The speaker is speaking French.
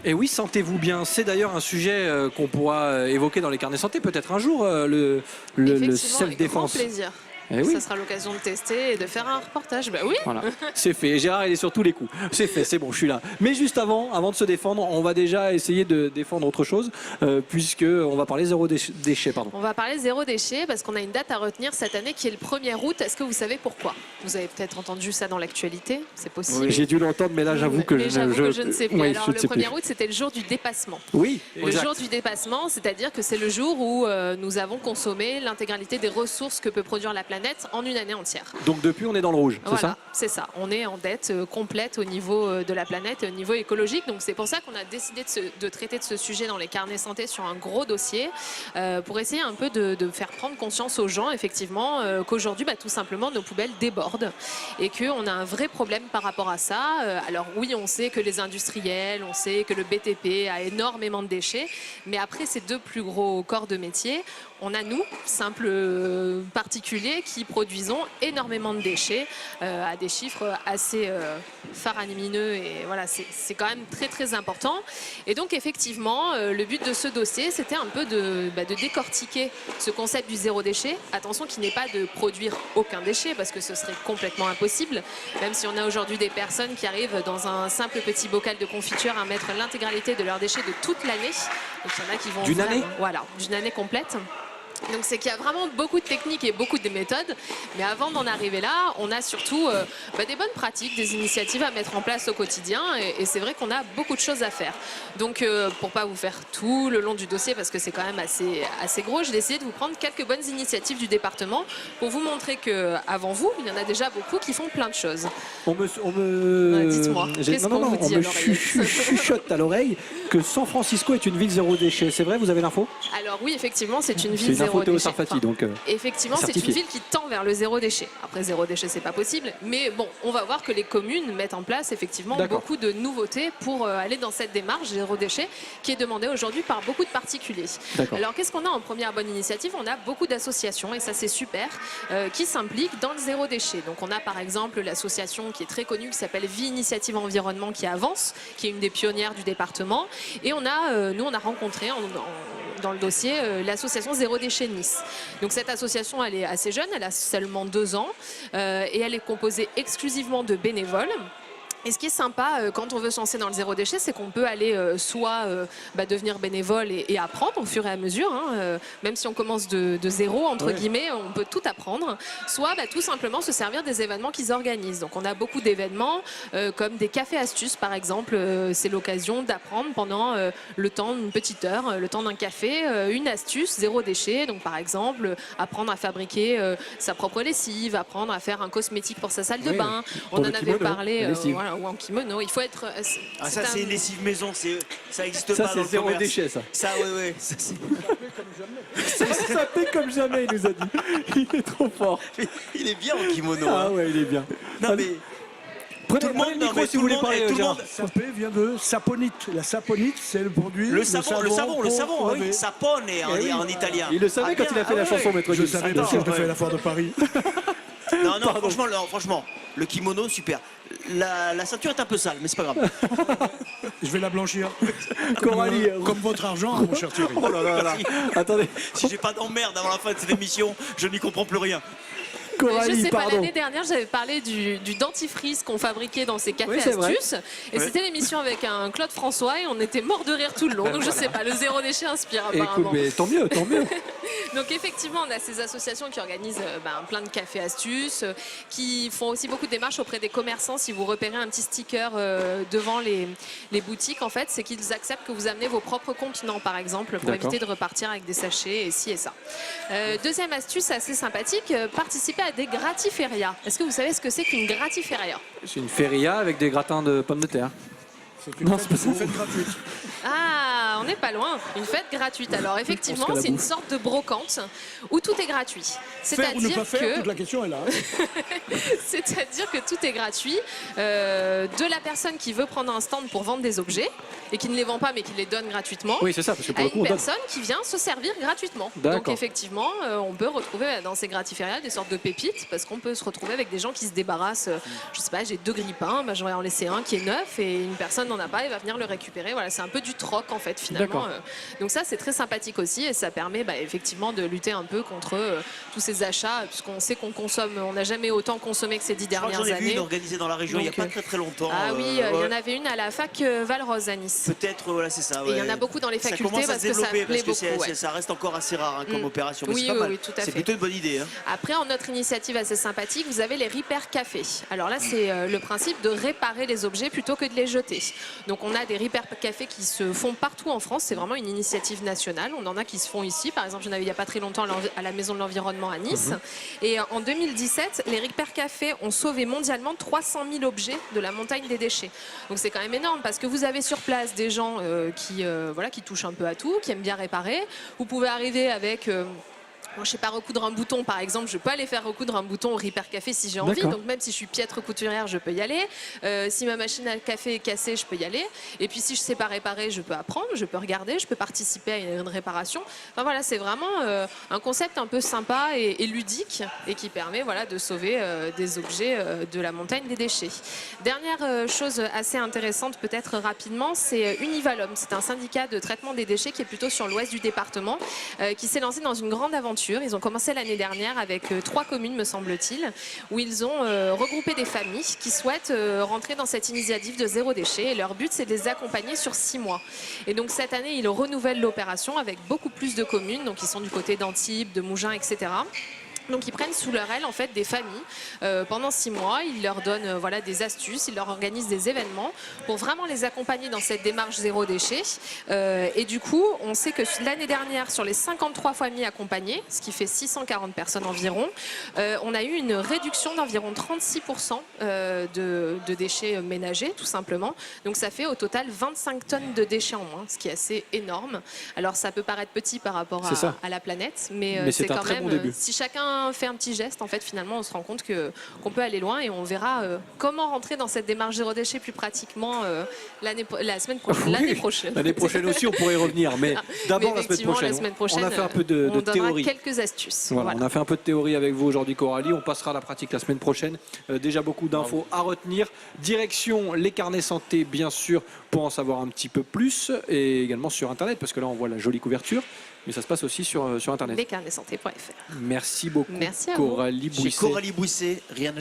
Et oui, sentez-vous bien. C'est d'ailleurs un sujet qu'on pourra évoquer dans les carnets santé peut-être un jour, le self-défense. Avec grand plaisir. Eh oui. Ça sera l'occasion de tester et de faire un reportage. Bah oui. Voilà, c'est fait. Gérard, il est sur tous les coups. C'est fait, c'est bon, je suis là. Mais juste avant de se défendre, on va déjà essayer de défendre autre chose, puisque on va parler zéro déchet. Pardon. On va parler zéro déchet parce qu'on a une date à retenir cette année qui est le 1er août. Est-ce que vous savez pourquoi? Vous avez peut-être entendu ça dans l'actualité, c'est possible. Oui, j'ai dû l'entendre, mais là j'avoue que, je ne sais plus. Oui, Alors le 1er août, c'était le jour du dépassement. Oui, le jour du dépassement, c'est-à-dire que c'est le jour où nous avons consommé l'intégralité des ressources que peut produire la planète en une année entière. Donc depuis, on est dans le rouge, c'est voilà, ça? C'est ça. On est en dette complète au niveau de la planète, au niveau écologique. Donc c'est pour ça qu'on a décidé de traiter de ce sujet dans les carnets santé sur un gros dossier pour essayer un peu de faire prendre conscience aux gens, effectivement, qu'aujourd'hui, tout simplement, nos poubelles débordent et qu'on a un vrai problème par rapport à ça. Alors oui, on sait que les industriels, on sait que le BTP a énormément de déchets, mais après ces deux plus gros corps de métier, on a nous, simples particuliers, qui produisons énormément de déchets à des chiffres assez faramineux et voilà, c'est quand même très très important. Et donc effectivement, le but de ce dossier, c'était un peu de décortiquer ce concept du zéro déchet. Attention qu'il n'est pas de produire aucun déchet parce que ce serait complètement impossible, même si on a aujourd'hui des personnes qui arrivent dans un simple petit bocal de confiture à mettre l'intégralité de leurs déchets de toute l'année. Donc il y en a qui vont d'une année, voilà, d'une année complète. Donc c'est qu'il y a vraiment beaucoup de techniques et beaucoup de méthodes, mais avant d'en arriver là, on a surtout des bonnes pratiques, des initiatives à mettre en place au quotidien, et c'est vrai qu'on a beaucoup de choses à faire. Donc pour pas vous faire tout le long du dossier, parce que c'est quand même assez gros, j'ai décidé de vous prendre quelques bonnes initiatives du département pour vous montrer qu'avant vous, il y en a déjà beaucoup qui font plein de choses. Dites-moi, qu'est-ce qu'on vous dit à l'oreille? Chuchote à l'oreille que San Francisco est une ville zéro déchet. C'est vrai, vous avez l'info? Alors oui, effectivement, c'est une ville zéro Théo déchet. Sarfati, donc, effectivement, c'est une ville qui tend vers le zéro déchet. Après, zéro déchet, c'est pas possible. Mais bon, on va voir que les communes mettent en place effectivement beaucoup de nouveautés pour aller dans cette démarche zéro déchet qui est demandée aujourd'hui par beaucoup de particuliers. Alors, qu'est-ce qu'on a en première bonne initiative? On a beaucoup d'associations, et ça c'est super, qui s'impliquent dans le zéro déchet. Donc on a par exemple l'association qui est très connue, qui s'appelle Vie Initiative Environnement, qui avance, qui est une des pionnières du département. Et on a, nous, on a rencontré dans le dossier l'association Zéro Déchet Nice. Donc cette association, elle est assez jeune, elle a seulement 2 ans et elle est composée exclusivement de bénévoles. Et ce qui est sympa quand on veut se lancer dans le zéro déchet, c'est qu'on peut aller soit devenir bénévole et apprendre au fur et à mesure, même si on commence de zéro, entre guillemets, on peut tout apprendre, soit tout simplement se servir des événements qu'ils organisent. Donc on a beaucoup d'événements comme des cafés astuces par exemple, c'est l'occasion d'apprendre pendant le temps d'une petite heure, le temps d'un café, une astuce zéro déchet. Donc par exemple, apprendre à fabriquer sa propre lessive, apprendre à faire un cosmétique pour sa salle de bain. On en avait parlé. Ou en kimono, il faut être. Ça c'est une lessive maison, ça n'existe pas dans le commerce. Ça c'est zéro déchet, ça. Ça ouais. Ça fait comme jamais, il nous a dit. Il est trop fort. Il est bien en kimono. Ah ouais, il est bien. Non mais. Prenez le micro si vous voulez parler. Tout le monde vient de saponite. La saponite, c'est le produit. Le savon, oui. Sapone en italien. Il le savait quand il a fait la chanson, Maître Je savais parce que je fais la foire de Paris. Non, franchement, le kimono, super. La ceinture est un peu sale, mais c'est pas grave. Je vais la blanchir. Coralie, comme votre argent, mon cher Thierry. Oh là là. Attendez. Si j'ai pas d'emmerde avant la fin de cette émission, je n'y comprends plus rien. Je sais pas, l'année dernière, j'avais parlé du dentifrice qu'on fabriquait dans ces cafés astuces. Et c'était l'émission avec un Claude François et on était mort de rire tout le long. Donc je sais pas, le zéro déchet inspire apparemment. Écoute, mais tant mieux. Donc effectivement, on a ces associations qui organisent plein de cafés astuces, qui font aussi beaucoup de démarches auprès des commerçants. Si vous repérez un petit sticker devant les boutiques, en fait, c'est qu'ils acceptent que vous amenez vos propres contenants, par exemple, pour éviter de repartir avec des sachets et ci et ça. Deuxième astuce assez sympathique, participer à des gratiférias. Est-ce que vous savez ce que c'est qu'une gratiféria? C'est une feria avec des gratins de pommes de terre. C'est une fête gratuite. Ah, on n'est pas loin. Une fête gratuite. Alors effectivement, qu'à la c'est une bouffe. sorte de brocante où tout est gratuit. Faire ou ne pas faire, toute la question est là. C'est-à-dire que tout est gratuit. De la personne qui veut prendre un stand pour vendre des objets et qui ne les vend pas mais qui les donne gratuitement. Oui, c'est ça, parce que pour À le coup, une on donne. personne qui vient se servir gratuitement. D'accord. Donc effectivement, on peut retrouver dans ces gratiférias des sortes de pépites parce qu'on peut se retrouver avec des gens qui se débarrassent. Je sais pas, j'ai 2 grille-pains, bah, j'aurais en laissé un qui est neuf et une personne n'en a pas, elle va venir le récupérer. Voilà, c'est un peu du troc en fait finalement. D'accord. Donc ça, c'est très sympathique aussi et ça permet effectivement de lutter un peu contre tous ces achats puisqu'on sait qu'on consomme, on n'a jamais autant consommé que ces 10 Je crois que dernières j'en ai vu années. une organisée dans la région il n'y a Donc, pas très longtemps. Ah oui, il y ouais. en avait une à la fac Valrose à Nice. Peut-être, voilà, c'est ça. Et il y en ouais. a beaucoup dans les Ça facultés commence à parce se que ça développer plaît parce que beaucoup. Ouais. ça reste encore assez rare comme opération. Mais Oui, c'est pas oui, mal. oui, tout à C'est fait. plutôt une bonne idée. Hein. Après, en autre initiative assez sympathique, vous avez les Repair Café. Alors là, c'est le principe de réparer les objets plutôt que de les jeter. Donc on a des Repair Café qui se font partout en France. C'est vraiment une initiative nationale. On en a qui se font ici. Par exemple, j'en avais il n'y a pas très longtemps à la Maison de l'Environnement à Nice. Et en 2017, les Repair Café ont sauvé mondialement 300 000 objets de la montagne des déchets. Donc c'est quand même énorme parce que vous avez sur place des gens qui touchent un peu à tout, qui aiment bien réparer. Vous pouvez arriver avec... Moi, je sais pas recoudre un bouton, par exemple, je peux aller faire recoudre un bouton au Repair Café si j'ai envie. D'accord. Donc même si je suis piètre couturière, je peux y aller. Si ma machine à café est cassée, je peux y aller. Et puis si je sais pas réparer, je peux apprendre, je peux regarder, je peux participer à une réparation. Enfin voilà, c'est vraiment un concept un peu sympa et ludique et qui permet de sauver des objets de la montagne des déchets. Dernière chose assez intéressante, peut-être rapidement, c'est Univalom. C'est un syndicat de traitement des déchets qui est plutôt sur l'ouest du département, qui s'est lancé dans une grande aventure. Ils ont commencé l'année dernière avec 3 communes, me semble-t-il, où ils ont regroupé des familles qui souhaitent rentrer dans cette initiative de zéro déchet. Et leur but, c'est de les accompagner sur 6 mois. Et donc cette année, ils renouvellent l'opération avec beaucoup plus de communes. Donc ils sont du côté d'Antibes, de Mougins, etc. Donc ils prennent sous leur aile en fait des familles pendant 6 mois, ils leur donnent des astuces, ils leur organisent des événements pour vraiment les accompagner dans cette démarche zéro déchet. Et du coup, on sait que l'année dernière, sur les 53 familles accompagnées, ce qui fait 640 personnes environ, on a eu une réduction d'environ 36% de déchets ménagers, tout simplement. Donc ça fait au total 25 tonnes de déchets en moins, ce qui est assez énorme. Alors ça peut paraître petit par rapport à la planète, mais c'est un quand très même, bon début. si chacun fait un petit geste, en fait, finalement, on se rend compte qu'on peut aller loin et on verra comment rentrer dans cette démarche zéro déchet plus pratiquement l'année prochaine. L'année prochaine aussi, on pourrait y revenir, mais d'abord la effectivement, semaine prochaine. On a fait un peu de on donnera théorie. quelques astuces. Voilà, on a fait un peu de théorie avec vous aujourd'hui, Coralie. On passera à la pratique la semaine prochaine. Déjà beaucoup d'infos à retenir. Direction les carnets santé, bien sûr, pour en savoir un petit peu plus, et également sur Internet, parce que là, on voit la jolie couverture. Mais ça se passe aussi sur Internet. Lescarnetsanté.fr. Merci beaucoup, Merci à vous. Coralie Bouisset. Chez Coralie Bouisset, rien ne